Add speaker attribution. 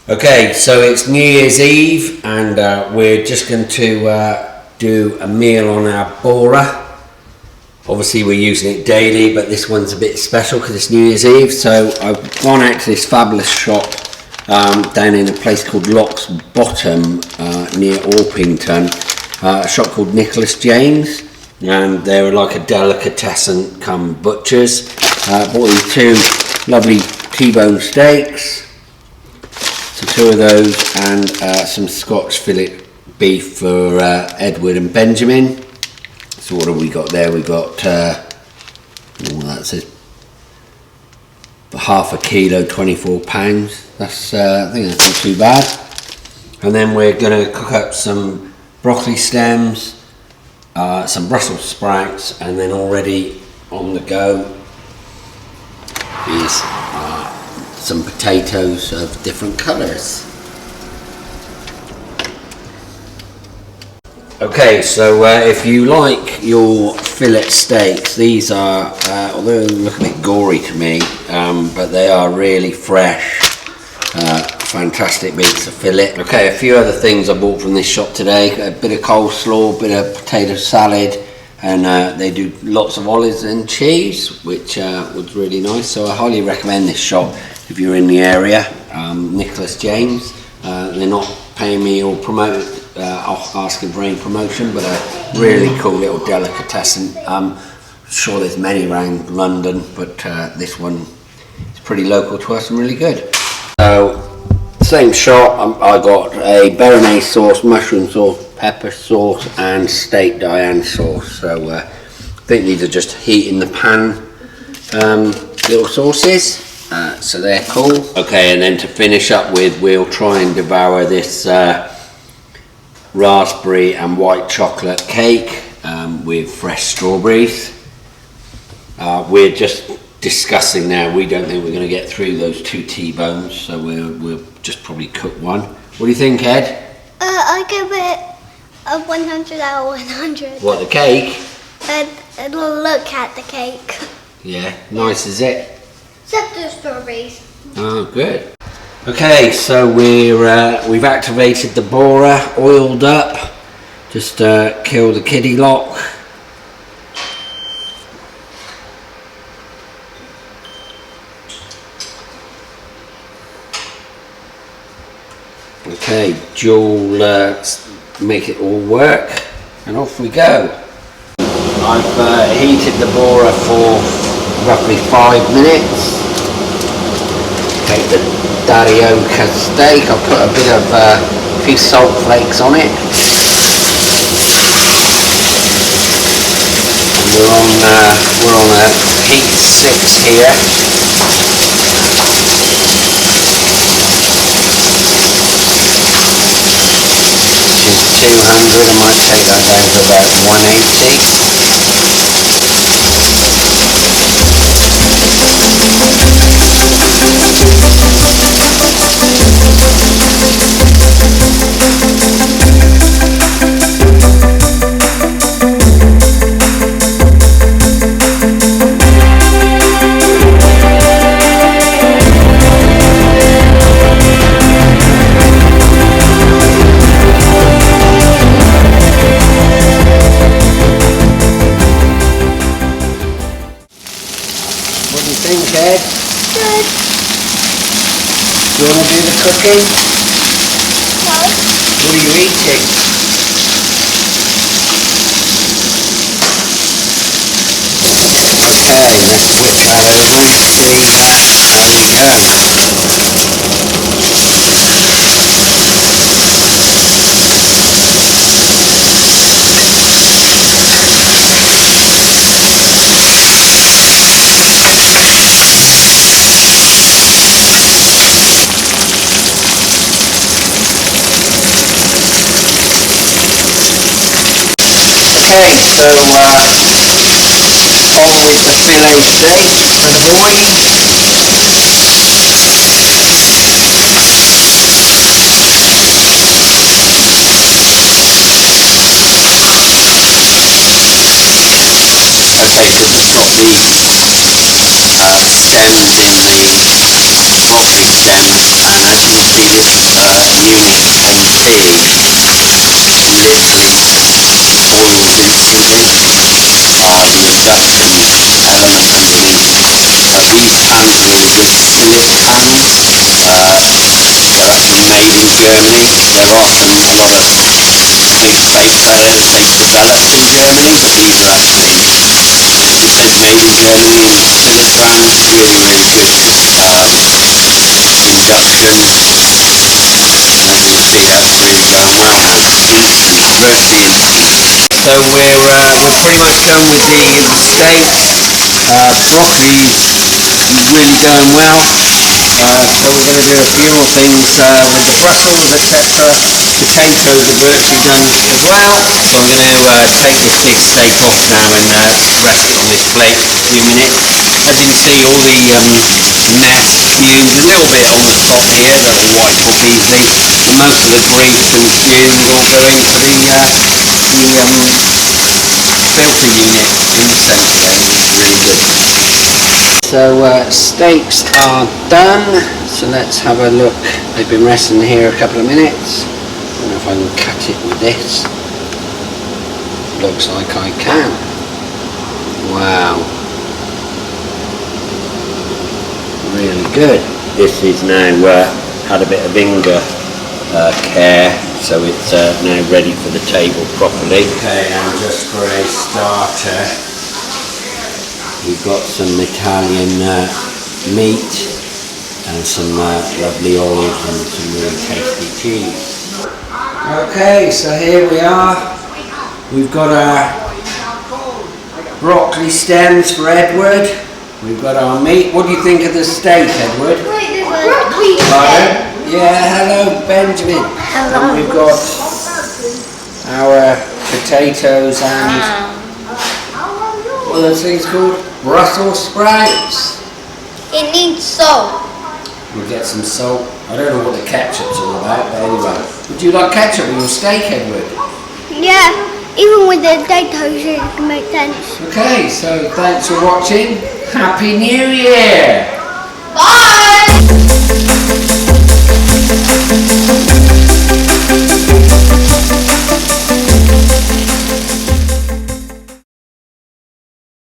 Speaker 1: Okay, so it's New Year's Eve and we're just going to do a meal on our BORA. Obviously we're using it daily, but this one's a bit special because it's New Year's Eve. So I've gone out to this fabulous shop down in a place called Locksbottom near Orpington, a shop called Nicolas James, and they're like a delicatessen come butchers. Bought these two lovely T-bone steaks. So two of those and some Scotch fillet beef for Edward and Benjamin. So what have we got there? We got that says half a kilo, 24 pounds. That's I think that's not too bad. And then we're going to cook up some broccoli stems, some Brussels sprouts, and then already on the go is some potatoes of different colours. Okay, so if you like your fillet steaks, these are, although they look a bit gory to me, but they are really fresh, fantastic bits of fillet. Okay, a few other things I bought from this shop today, a bit of coleslaw, a bit of potato salad, and they do lots of olives and cheese, which was really nice. So I highly recommend this shop if you're in the area. Nicolas James. They're not paying me or asking for any promotion, but a really cool little delicatessen. I'm sure there's many around London, but this one is pretty local to us and really good. So same shop. I got a béarnaise sauce, mushroom sauce, pepper sauce and steak Diane sauce. So I think these are just heat in the pan little sauces. So they're cool. Okay, and then to finish up with, we'll try and devour this raspberry and white chocolate cake with fresh strawberries. We're just discussing now, we don't think we're going to get through those two T-bones, so we'll just probably cook one. What do you think, Ed?
Speaker 2: I give it a 100 out of 100.
Speaker 1: What, the cake?
Speaker 2: Look at the cake.
Speaker 1: Yeah, nice is it?
Speaker 2: Except the strawberries.
Speaker 1: Oh, good. Okay, so we've activated the BORA, oiled up, just kill the kiddie lock. Okay, dual make it all work, and off we go. I've heated the BORA for roughly 5 minutes. Take the Teppanyaki steak, I'll put a bit of few salt flakes on it. We're on a heat 6 here. Which is 200, I might take that down to about 180. What do you think, Ed?
Speaker 2: Good.
Speaker 1: Do you want to do the cooking?
Speaker 2: No.
Speaker 1: What are you eating? Okay, let's switch that over and see how we go. Okay, so on with the fillet steak for the boys. Okay, so we've got the stems in the broccoli stems, and as you can see this unit on T literally boils instantly. The induction element underneath. These pans are all just skillet pans. They're actually made in Germany. There are a lot of big plate players they've developed in Germany, but these are actually, it says made in Germany in skillet pans. Really, really good induction. And as you can see, that's really going well now. Instant, virtually instant. So we're pretty much done with the steak. Broccoli's really going well. So we're going to do a few more things with the Brussels, etc. Potatoes are virtually done as well. So I'm going to take this big steak off now and rest it on this plate for a few minutes. As you can see, all the nest fumes a little bit on the top here that will wipe off easily. And most of the grease and fumes all go into the filter unit in the centre there, which is really good. So steaks are done, so let's have a look. They've been resting here a couple of minutes. I don't know if I can cut it with this. Looks like I can. Wow. Really good. This is now had a bit of Inga care, so it's now ready for the table properly. Okay, and just for a starter, we've got some Italian meat and some lovely olives and some really tasty cheese. Okay, so here we are. We've got our broccoli stems for Edward. We've got our meat. What do you think of the steak, Edward?
Speaker 2: Broccoli.
Speaker 1: Pardon? Yeah, hello Benjamin.
Speaker 2: Hello.
Speaker 1: And we've got our potatoes and what are those things called? Brussels sprouts.
Speaker 2: It needs salt.
Speaker 1: We'll get some salt. I don't know what the ketchup's all about, but anyway. Would you like ketchup with your steak, Edward?
Speaker 2: Yeah, even with the potatoes it can make sense.
Speaker 1: Okay, so thanks for watching. Happy New Year!
Speaker 2: Bye!